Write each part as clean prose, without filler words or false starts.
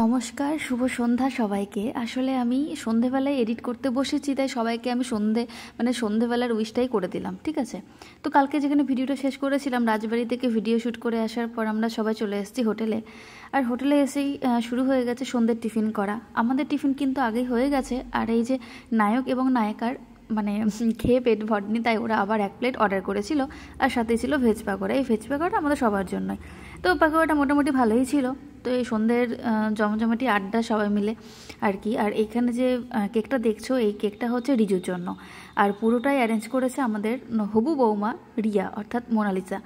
নমস্কার, শুভ সন্ধ্যা সবাইকে। আসলে আমি সন্ধেবেলায় এডিট করতে বসেছি, তাই সবাইকে আমি সন্ধেবেলার উইশটাই করে দিলাম, ঠিক আছে। তো কালকে যেখানে ভিডিওটা শেষ করেছিলাম, রাজবাড়ি থেকে ভিডিও শ্যুট করে আসার পর আমরা সবাই চলে এসেছি হোটেলে। আর হোটেলে এসেই শুরু হয়ে গেছে সন্ধ্যের টিফিন করা। আমাদের টিফিন কিন্তু আগেই হয়ে গেছে, আর এই যে নায়ক এবং নায়িকার খেয়ে পেট ভরেনি, তাই ওরা আবার এক প্লেট অর্ডার করেছিল, আর সাথে ছিল ভেজ পাকোড়া। এই ভেজ পাকোড়াটা আমাদের সবার জন্যই। তো পাকোড়াটা মোটামুটি ভালোই ছিল। তো এই সন্ধ্যের জমজমাটি আড্ডা সবাই মিলে আর কি। আর এখানে যে কেকটা দেখছো, এই কেকটা হচ্ছে রিজুর জন্য, আর পুরোটাই অ্যারেঞ্জ করেছে আমাদের হবু বৌমা রিয়া, অর্থাৎ মোনালিসা।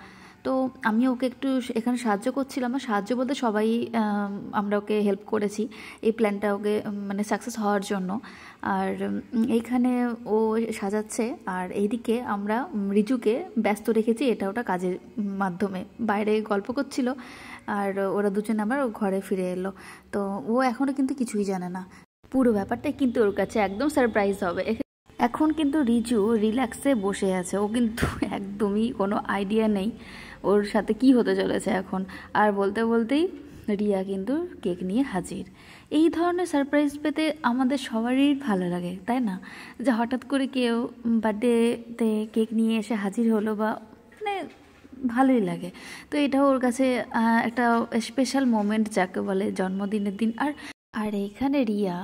তো আমি ওকে একটু এখানে সাহায্য করছিলাম, আর সাহায্য বলতে সবাই আমরা ওকে হেল্প করেছি এই প্ল্যানটা ওকে সাকসেস হওয়ার জন্য। আর এইখানে ও সাজাচ্ছে, আর এইদিকে আমরা রিজুকে ব্যস্ত রেখেছি এটা ওটা কাজের মাধ্যমে। বাইরে গল্প করছিল, আর ওরা দুজন আবার ঘরে ফিরে এলো। তো ও এখনও কিন্তু কিছুই জানে না, পুরো ব্যাপারটাই কিন্তু ওর কাছে একদম সারপ্রাইজ হবে। এখন কিন্তু রিজু রিল্যাক্সে বসে আছে, ও কিন্তু একদমই কোনো আইডিয়া নেই ওর সাথে কি হতে চলেছে এখন। আর বলতে বলতেই রিয়া কিন্তু কেক নিয়ে হাজির। এই ধরনের সারপ্রাইজ পেতে আমাদের সবারই ভালো লাগে, তাই না? যে হঠাৎ করে কেউ বার্থডেতে কেক নিয়ে এসে হাজির হলো, বা ভালোই লাগে। তো এটাও ওর কাছে একটা স্পেশাল মোমেন্ট যাকে বলে, জন্মদিনের দিন। আর এইখানে রিয়া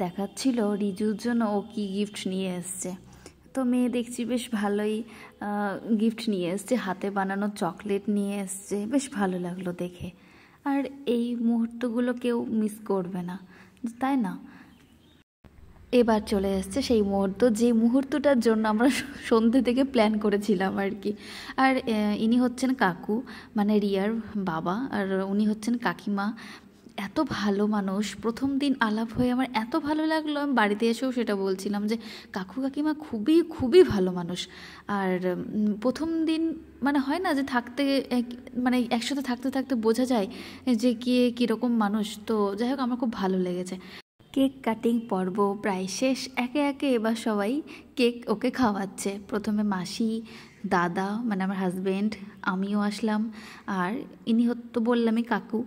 দেখাচ্ছিল রিজুর জন্য ও কি গিফট নিয়ে এসছে। তো মেয়ে দেখছি বেশ ভালোই গিফট নিয়ে এসছে, হাতে বানানো চকলেট নিয়ে এসছে, বেশ ভালো লাগলো দেখে। আর এই মুহূর্তগুলো কেউ মিস করবে না, তাই না? এবার চলে এসছে সেই মুহূর্ত, যে মুহূর্তটার জন্য আমরা সন্ধ্যে থেকে প্ল্যান করেছিলাম আর কি। আর ইনি হচ্ছেন কাকু, রিয়ার বাবা, আর উনি হচ্ছেন কাকিমা। এত ভালো মানুষ, প্রথম দিন আলাপ হয়ে আমার এত ভালো লাগলো, আমি বাড়িতে এসেও সেটা বলছিলাম যে কাকু কাকিমা খুবই খুবই ভালো মানুষ। আর প্রথম দিন হয় না যে থাকতে একসাথে থাকতে থাকতে বোঝা যায় যে কে কীরকম মানুষ। তো যাই হোক, আমার খুব ভালো লেগেছে। কেক কাটিং পর্ব প্রায় শেষ, একে একে এবার সবাই কেক ওকে খাওয়াচ্ছে। প্রথমে মাসি, দাদা আমার হাজব্যান্ড, আমিও আসলাম, আর ইনি তো বললামই কাকু।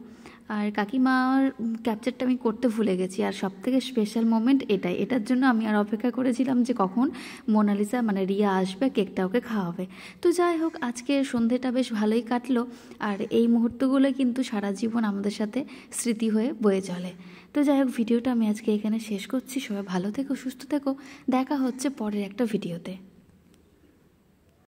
আর কাকিমার ক্যাপচারটা আমি করতে ভুলে গেছি। আর সবথেকে স্পেশাল মোমেন্ট এটার জন্য আমি আর অপেক্ষা করেছিলাম যে কখন মোনালিসা রিয়া আসবে, কেকটা ওকে খাওয়াবে। তো যাই হোক, আজকে সন্ধেটা বেশ ভালোই কাটলো। আর এই মুহূর্তগুলো কিন্তু সারা জীবন আমাদের সাথে স্মৃতি হয়ে বয়ে চলে। তো যাই হোক, ভিডিওটা আমি আজকে এখানে শেষ করছি। সবাই ভালো থেকো, সুস্থ থেকো, দেখা হচ্ছে পরের একটা ভিডিওতে।